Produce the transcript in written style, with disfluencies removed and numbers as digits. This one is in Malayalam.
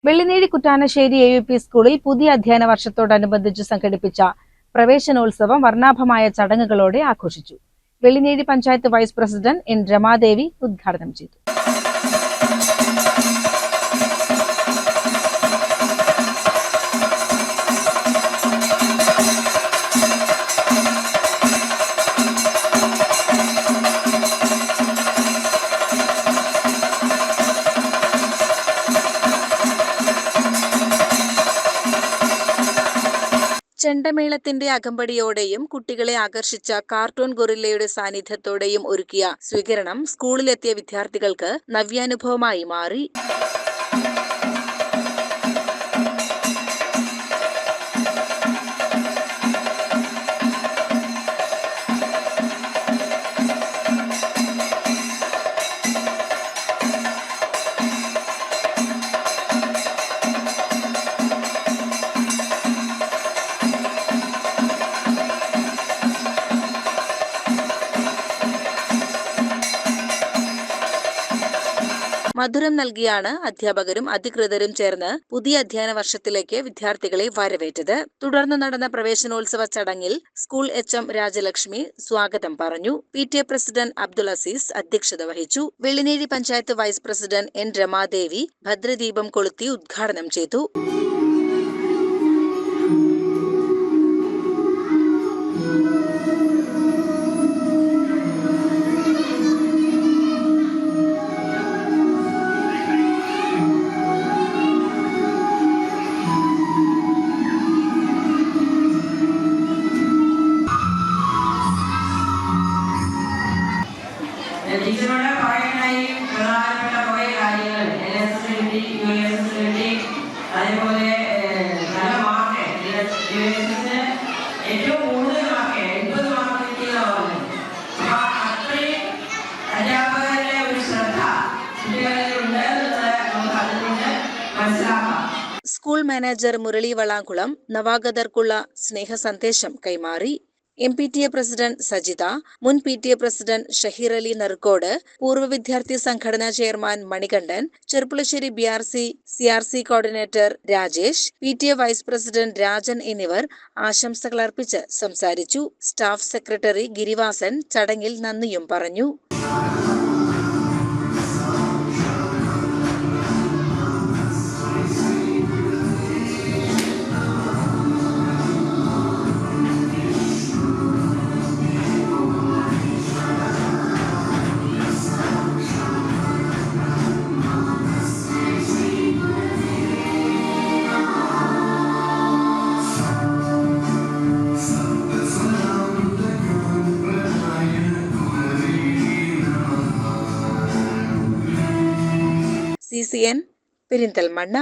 വെള്ളിനേഴി കുറ്റാനശ്ശേരി AUP സ്കൂളിൽ പുതിയ അധ്യയന വർഷത്തോടനുബന്ധിച്ച് സംഘടിപ്പിച്ച പ്രവേശനോത്സവം വർണ്ണാഭമായ ചടങ്ങുകളോടെ ആഘോഷിച്ചു. Vellinezhi panchayat vice president N. Ramadevi ഉദ്ഘാടനം ചെയ്തു. ചെണ്ടമേളത്തിന്റെ അകമ്പടിയോടെയും കുട്ടികളെ ആകർഷിച്ച കാർട്ടൂൺ ഗൊറില്ലയുടെ സാന്നിധ്യത്തോടെയും ഒരുക്കിയ സ്വീകരണം സ്കൂളിലെത്തിയ വിദ്യാർത്ഥികൾക്ക് നവ്യാനുഭവമായി മാറി. മധുരം നൽകിയാണ് അധ്യാപകരും അധികൃതരും ചേർന്ന് പുതിയ അധ്യയന വർഷത്തിലേക്ക് വിദ്യാർത്ഥികളെ വരവേറ്റത്. തുടർന്ന് നടന്ന പ്രവേശനോത്സവ ചടങ്ങിൽ സ്കൂൾ HM രാജലക്ഷ്മി സ്വാഗതം പറഞ്ഞു. PTA പ്രസിഡന്റ് അബ്ദുൾ അസീസ് അധ്യക്ഷത വഹിച്ചു. Vellinezhi panchayat vice president N. Ramadevi ഭദ്രദീപം കൊളുത്തി ഉദ്ഘാടനം ചെയ്തു. ടീച്ചറോട് പറയാനായി പ്രധാനപ്പെട്ട കുറേ കാര്യങ്ങൾ LSS കിട്ടി, USS കിട്ടി, അതേപോലെ നല്ല മാർക്ക് USS ഏറ്റവും കൂടുതൽ മാർക്ക് 80 മാർക്ക് കിട്ടിയെന്നാണ് പറഞ്ഞത്. അപ്പൊ അത്രയും അധ്യാപകരുടെ ഒരു ശ്രദ്ധ കുട്ടികളിൽ ഉണ്ട് എന്നുള്ളത് നമുക്ക് അതിലൂടെ മനസ്സിലാക്കാം. സ്കൂൾ മാനേജർ മുരളി വളാങ്കുളം നവാഗതർക്കുള്ള സ്നേഹ സന്ദേശം കൈമാറി. MPTA പ്രസിഡന്റ് സജിത, മുൻ PTA പ്രസിഡന്റ് ഷഹീർ അലി നറുക്കോട്, പൂർവ്വ വിദ്യാർത്ഥി സംഘടനാ chairman Manikandan, Cherpulassery BRC CRC coordinator Rajesh, PTA vice president Rajan എന്നിവർ ആശംസകൾ അർപ്പിച്ച് സംസാരിച്ചു. സ്റ്റാഫ് സെക്രട്ടറി ഗിരിവാസൻ ചടങ്ങിൽ നന്ദിയും പറഞ്ഞു. CCN പെരിന്തൽമണ്ണ.